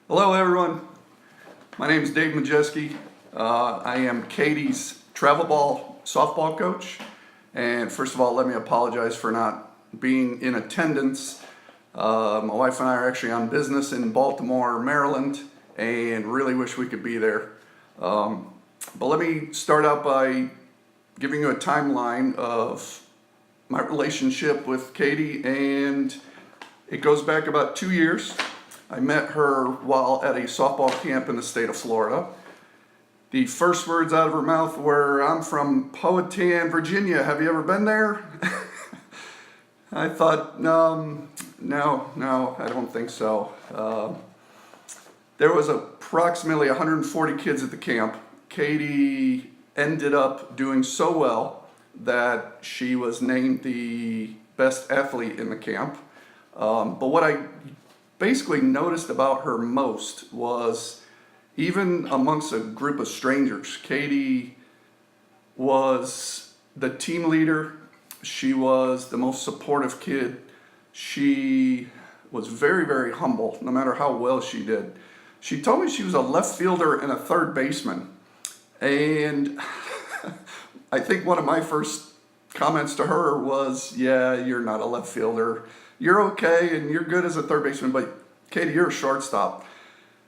Hello everyone, my name is Dave Majeski. I am Katie's travel ball softball coach, and first of all let me apologize for not being in attendance. My wife and I are actually on business in Baltimore, Maryland, and really wish we could be there. But let me start out by giving you a timeline of my relationship with Katie, and it goes back about 2 years. I met her while at a softball camp in the state of Florida. The first words out of her mouth were, "I'm from Powhatan, Virginia. Have you ever been there?" I thought, no, I don't think so. There was approximately 140 kids at the camp. Katie ended up doing so well that she was named the best athlete in the camp. But what I basically noticed about her most was, even amongst a group of strangers, Katie was the team leader. She was the most supportive kid. She was very, very humble, no matter how well she did. She told me she was a left fielder and a third baseman. And I think one of my first comments to her was, "Yeah, you're not a left fielder. You're okay and you're good as a third baseman, but Katie, you're a shortstop.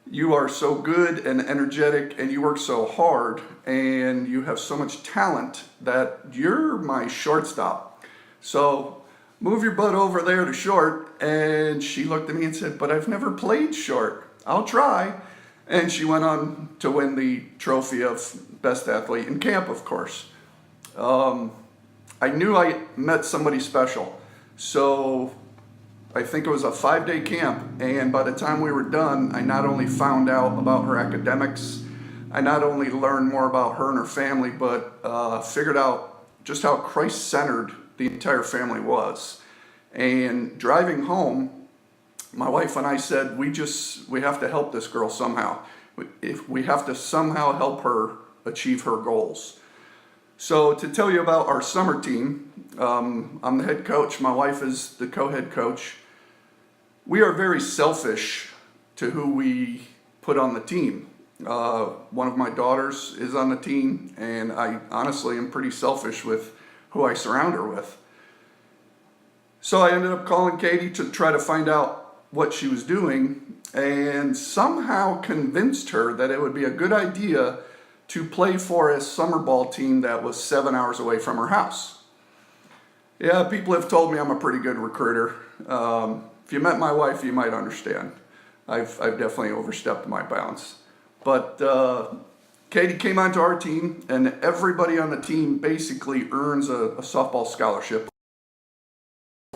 You are so good and energetic and you work so hard and you have so much talent that you're my shortstop. So move your butt over there to short." And she looked at me and said, "But I've never played short. I'll try." And she went on to win the trophy of best athlete in camp, of course. I knew I met somebody special. So I think it was a 5-day camp, and by the time we were done, I not only found out about her academics, I not only learned more about her and her family, but figured out just how Christ-centered the entire family was. And driving home, my wife and I said, we have to help this girl somehow. We have to somehow help her achieve her goals. So to tell you about our summer team, I'm the head coach, my wife is the co-head coach. We are very selfish to who we put on the team. One of my daughters is on the team, and I honestly am pretty selfish with who I surround her with. So I ended up calling Katie to try to find out what she was doing, and somehow convinced her that it would be a good idea to play for a summer ball team that was 7 hours away from her house. Yeah, people have told me I'm a pretty good recruiter. If you met my wife, you might understand. I've definitely overstepped my bounds. But Katie came onto our team, and everybody on the team basically earns a softball scholarship.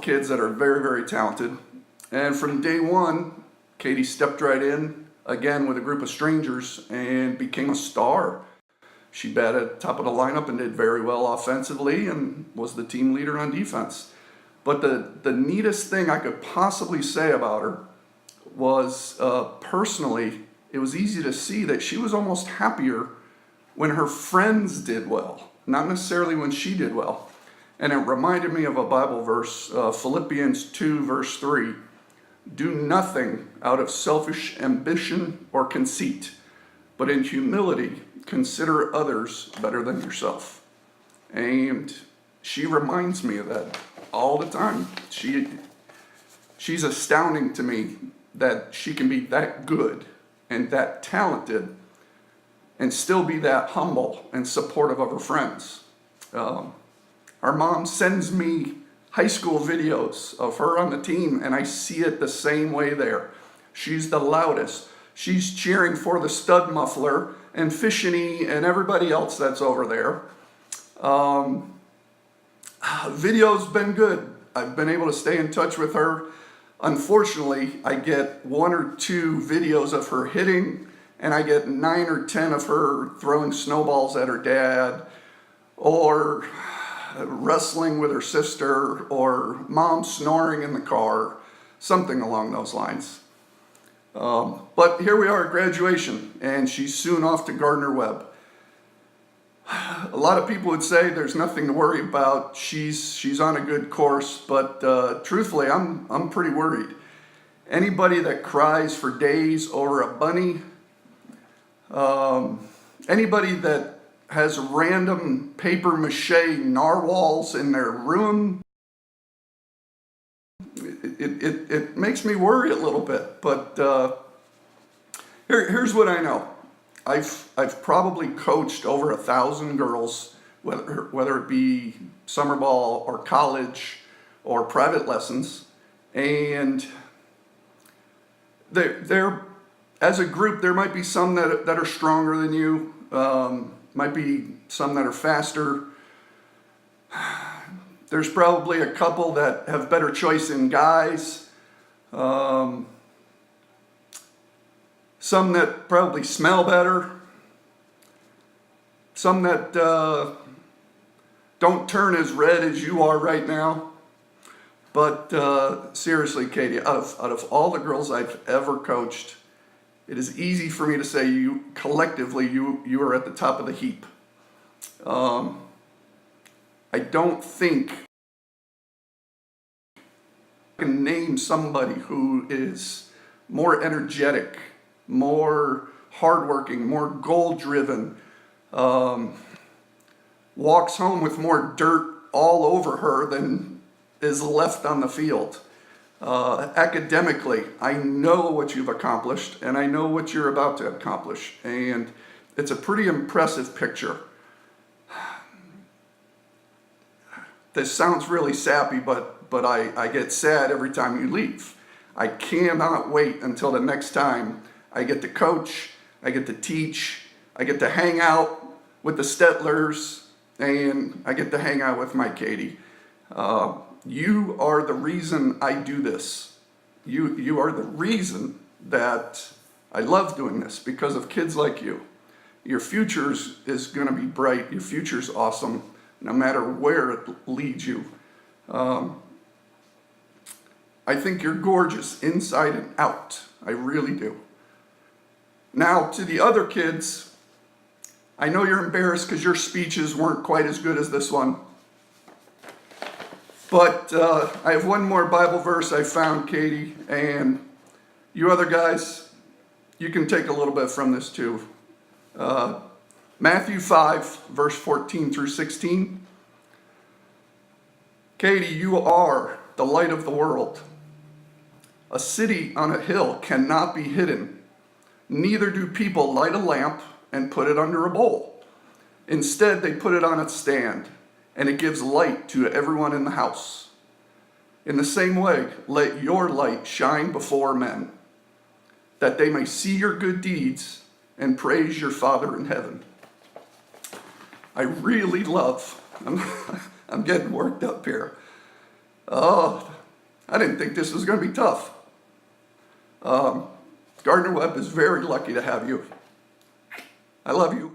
Kids that are very, very talented. And from day one, Katie stepped right in, again with a group of strangers, and became a star. She batted at the top of the lineup and did very well offensively and was the team leader on defense. But the neatest thing I could possibly say about her was, personally, it was easy to see that she was almost happier when her friends did well, not necessarily when she did well. And it reminded me of a Bible verse, Philippians 2, verse 3. "Do nothing out of selfish ambition or conceit, but in humility consider others better than yourself." And she reminds me of that all the time. She's astounding to me that she can be that good and that talented and still be that humble and supportive of her friends. Our mom sends me high school videos of her on the team, and I see it the same way there. She's the loudest. She's cheering for the stud muffler and Fishany and everybody else that's over there. Video's been good. I've been able to stay in touch with her. Unfortunately, I get 1 or 2 videos of her hitting, and I get 9 or 10 of her throwing snowballs at her dad, or wrestling with her sister, or mom snoring in the car, something along those lines. But here we are at graduation, and she's soon off to Gardner-Webb. A lot of people would say there's nothing to worry about. She's on a good course, but truthfully, I'm pretty worried. Anybody that cries for days over a bunny, anybody that has random paper mache narwhals in their room, it makes me worry a little bit. But here's what I know. I've probably coached over 1,000 girls, whether it be summer ball or college or private lessons, and they're as a group, there might be some that are stronger than you, might be some that are faster. There's probably a couple that have better choice in guys. Some that probably smell better. Some that don't turn as red as you are right now. But seriously, Katie, out of all the girls I've ever coached, it is easy for me to say you collectively you are at the top of the heap. I don't think I can name somebody who is more energetic, more hardworking, more goal-driven, walks home with more dirt all over her than is left on the field. Academically, I know what you've accomplished, and I know what you're about to accomplish, and it's a pretty impressive picture. This sounds really sappy, but I get sad every time you leave. I cannot wait until the next time I get to coach, I get to teach, I get to hang out with the Stetlers, and I get to hang out with my Katie. You are the reason I do this. You are the reason that I love doing this, because of kids like you. Your future is going to be bright. Your future's awesome, no matter where it leads you. I think you're gorgeous inside and out. I really do. Now, to the other kids, I know you're embarrassed because your speeches weren't quite as good as this one. But I have one more Bible verse I found, Katie, and you other guys, you can take a little bit from this too. Matthew 5, verse 14 through 16. Katie, you are the light of the world. A city on a hill cannot be hidden. Neither do people light a lamp and put it under a bowl. Instead, they put it on its stand, and it gives light to everyone in the house. In the same way, let your light shine before men, that they may see your good deeds and praise your Father in heaven. I really love, I'm getting worked up here. Oh, I didn't think this was going to be tough. Gardner Webb is very lucky to have you. I love you.